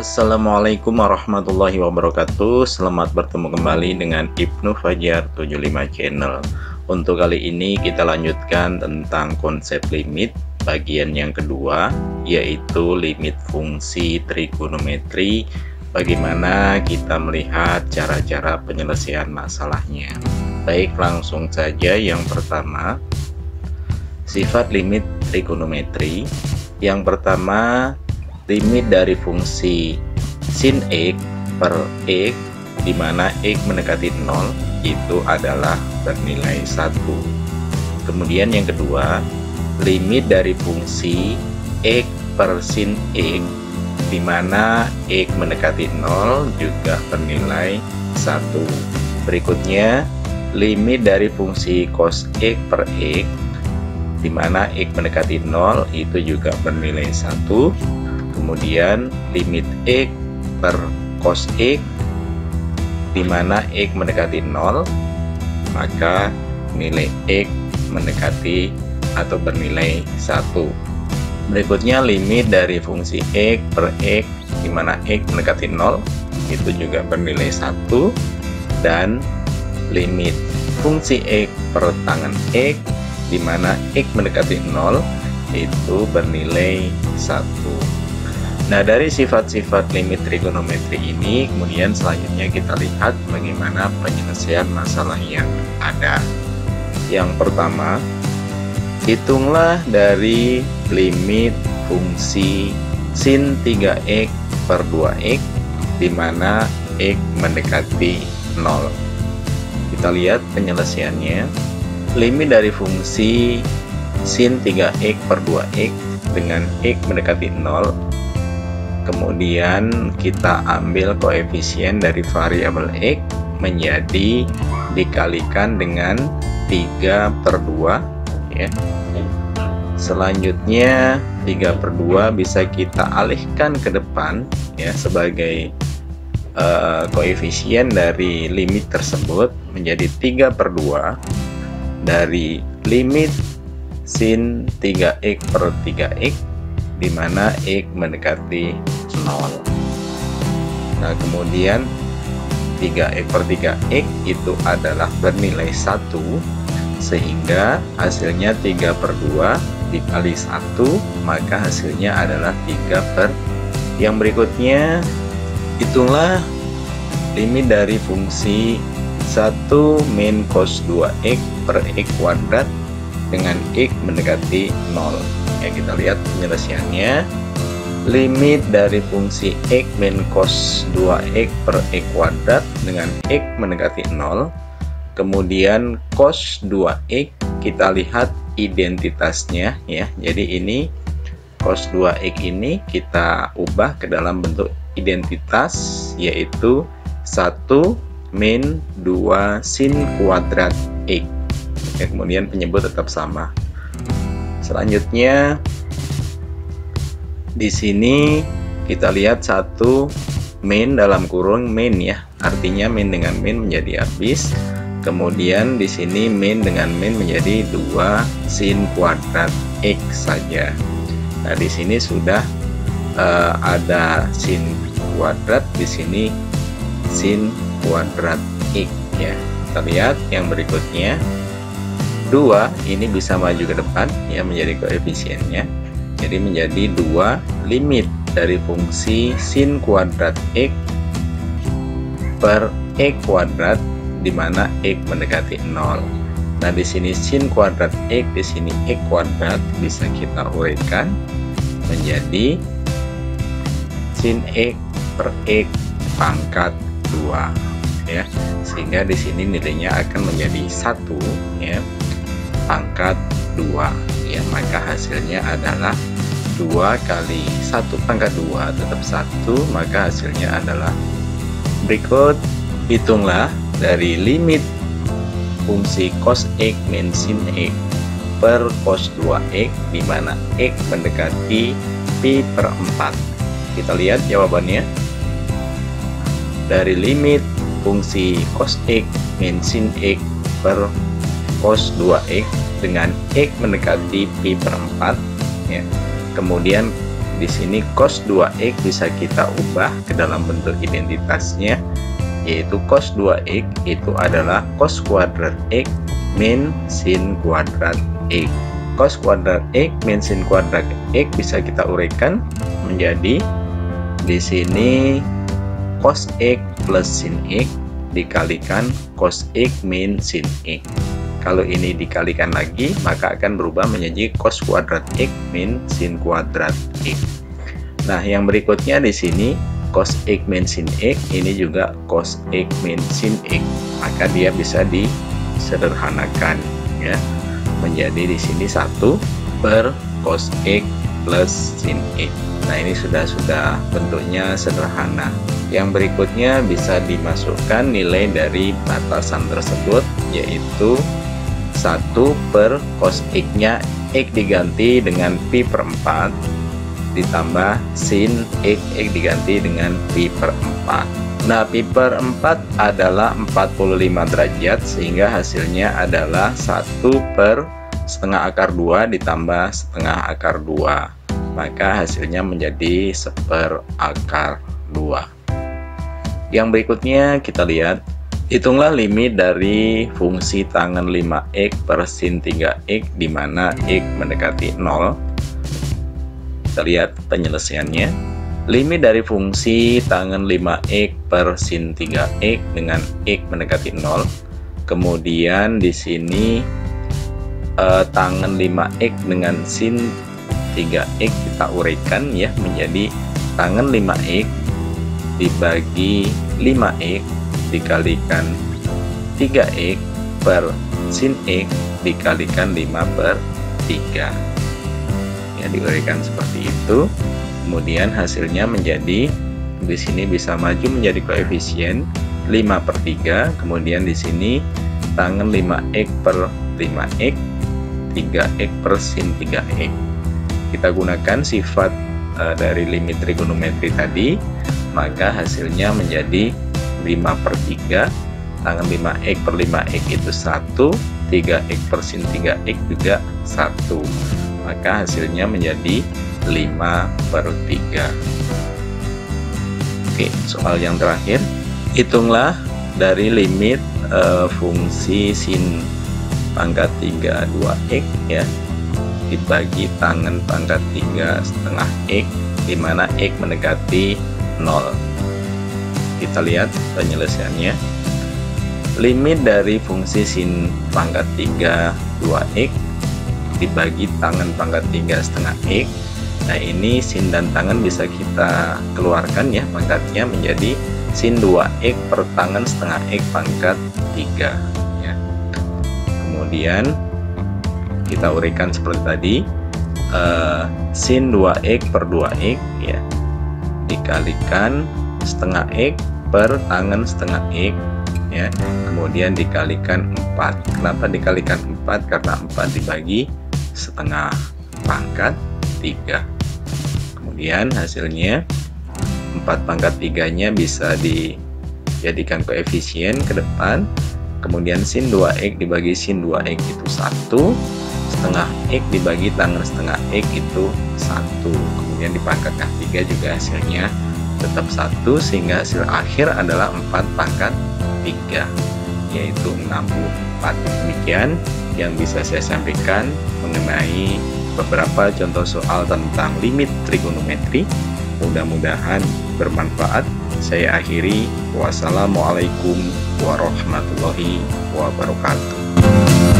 Assalamualaikum warahmatullahi wabarakatuh. Selamat bertemu kembali dengan Ibnu Fajar 75 Channel. Untuk kali ini kita lanjutkan tentang konsep limit bagian yang kedua, yaitu limit fungsi trigonometri. Bagaimana kita melihat cara-cara penyelesaian masalahnya. Baik, langsung saja. Yang pertama, sifat limit trigonometri. Yang pertama, limit dari fungsi sin X per X, di mana X mendekati 0 itu adalah bernilai 1. Kemudian yang kedua, limit dari fungsi X per sin X, di mana X mendekati 0 juga bernilai 1. Berikutnya, limit dari fungsi cos X per X, di mana X mendekati 0 itu juga bernilai 1. Kemudian limit X per cos X, di mana X mendekati 0, maka nilai X mendekati atau bernilai 1. Berikutnya, limit dari fungsi X per X, di mana X mendekati 0 itu juga bernilai 1, dan limit fungsi X per tangen X, di mana X mendekati 0 itu bernilai 1. Nah, dari sifat-sifat limit trigonometri ini, kemudian selanjutnya kita lihat bagaimana penyelesaian masalah yang ada. Yang pertama, hitunglah dari limit fungsi sin 3x per 2x, di mana x mendekati 0. Kita lihat penyelesaiannya. Limit dari fungsi sin 3x per 2x dengan x mendekati 0. Kemudian kita ambil koefisien dari variabel X menjadi dikalikan dengan 3/2 ya. Selanjutnya 3/2 bisa kita alihkan ke depan ya, sebagai koefisien dari limit tersebut menjadi 3/2 dari limit sin 3x per 3x, di mana X mendekati 0. Nah, kemudian 3x per 3x itu adalah bernilai 1, sehingga hasilnya 3/2 dikali 1, maka hasilnya adalah 3. Yang berikutnya, hitunglah limit dari fungsi 1 min cos 2x per x kuadrat dengan x mendekati 0. Ya, kita lihat penyelesaiannya. Limit dari fungsi x min cos 2x per x kuadrat dengan x mendekati 0. Kemudian cos 2x, kita lihat identitasnya ya. Jadi ini cos 2x ini kita ubah ke dalam bentuk identitas, yaitu 1 min 2 sin kuadrat x. Ya, kemudian penyebut tetap sama. Selanjutnya di sini kita lihat 1 min dalam kurung min ya, artinya min dengan min menjadi habis. Kemudian di sini min dengan min menjadi 2 sin kuadrat x saja. Nah, di sini sudah ada sin kuadrat, di sini sin kuadrat x ya. Kita lihat yang berikutnya. 2 ini bisa maju ke depan ya, menjadi koefisiennya. Jadi menjadi 2 limit dari fungsi sin kuadrat x per x kuadrat, di mana x mendekati 0. Nah, di sini sin kuadrat x, di sini x kuadrat bisa kita uraikan menjadi sin x per x pangkat 2 ya. Sehingga di sini nilainya akan menjadi 1 ya, pangkat 2 ya, maka hasilnya adalah 2 kali 1 pangkat 2 tetap 1, maka hasilnya adalah berikut. Hitunglah dari limit fungsi cos x min sin x per cos 2x, di mana x mendekati pi per 4. Kita lihat jawabannya. Dari limit fungsi cos x min sin x per cos 2x dengan x mendekati pi per 4 ya. Kemudian di sini cos 2x bisa kita ubah ke dalam bentuk identitasnya, yaitu cos 2x itu adalah cos kuadrat x min sin kuadrat x. Cos kuadrat x min sin kuadrat x bisa kita uraikan menjadi di sini cos x plus sin x dikalikan cos x min sin x. Kalau ini dikalikan lagi, maka akan berubah menjadi cos kuadrat x min sin kuadrat x. Nah, yang berikutnya di sini cos x min sin x, ini juga cos x min sin x. Maka dia bisa disederhanakan ya, menjadi di sini 1 per cos x plus sin x. Nah, ini sudah bentuknya sederhana. Yang berikutnya bisa dimasukkan nilai dari batasan tersebut, yaitu 1 per cos x nya x diganti dengan pi per 4 ditambah sin x diganti dengan pi per 4. Nah, pi per 4 adalah 45 derajat, sehingga hasilnya adalah 1 per setengah akar 2 ditambah setengah akar 2. Maka hasilnya menjadi 1/4 akar 2. Yang berikutnya kita lihat, hitunglah limit dari fungsi tangen 5x per sin 3x di mana x mendekati 0. Kita lihat penyelesaiannya. Limit dari fungsi tangen 5x per sin 3x dengan x mendekati 0. Kemudian di sini tangen 5x dengan sin 3x kita uraikan ya menjadi tangen 5x dibagi 5x dikalikan 3x per sin x dikalikan 5/3 ya, diuraikan seperti itu. Kemudian hasilnya menjadi di sini bisa maju menjadi koefisien 5/3. Kemudian di sini tangen 5x per 5x 3x per sin 3x. Kita gunakan sifat dari limit trigonometri tadi, maka hasilnya menjadi 5/3. Tangen 5x per 5x itu 1, 3x per sin 3x juga 1. Maka hasilnya menjadi 5/3. Oke, soal yang terakhir, hitunglah dari limit fungsi sin pangkat 3 2x ya dibagi tangen pangkat 3 setengah x di mana x mendekati 0. Kita lihat penyelesaiannya. Limit dari fungsi sin pangkat 3 2x dibagi tangen pangkat 3 setengah x. Nah, ini sin dan tangen bisa kita keluarkan ya, pangkatnya menjadi sin 2x per tangen setengah x pangkat 3 ya. Kemudian kita uraikan seperti tadi, sin 2x per 2x ya dikalikan setengah x per tangen setengah x ya, kemudian dikalikan 4. Kenapa dikalikan 4? Karena 4 dibagi setengah pangkat 3. Kemudian hasilnya 4 pangkat 3 nya bisa dijadikan koefisien ke depan. Kemudian sin 2x dibagi sin 2x itu 1, setengah x dibagi tangen setengah x itu 1. Kemudian dipangkatkan 3 juga hasilnya tetap 1, sehingga hasil akhir adalah 4 pangkat 3 yaitu 64. Demikian yang bisa saya sampaikan mengenai beberapa contoh soal tentang limit trigonometri. Mudah-mudahan bermanfaat. Saya akhiri. Wassalamualaikum warahmatullahi wabarakatuh.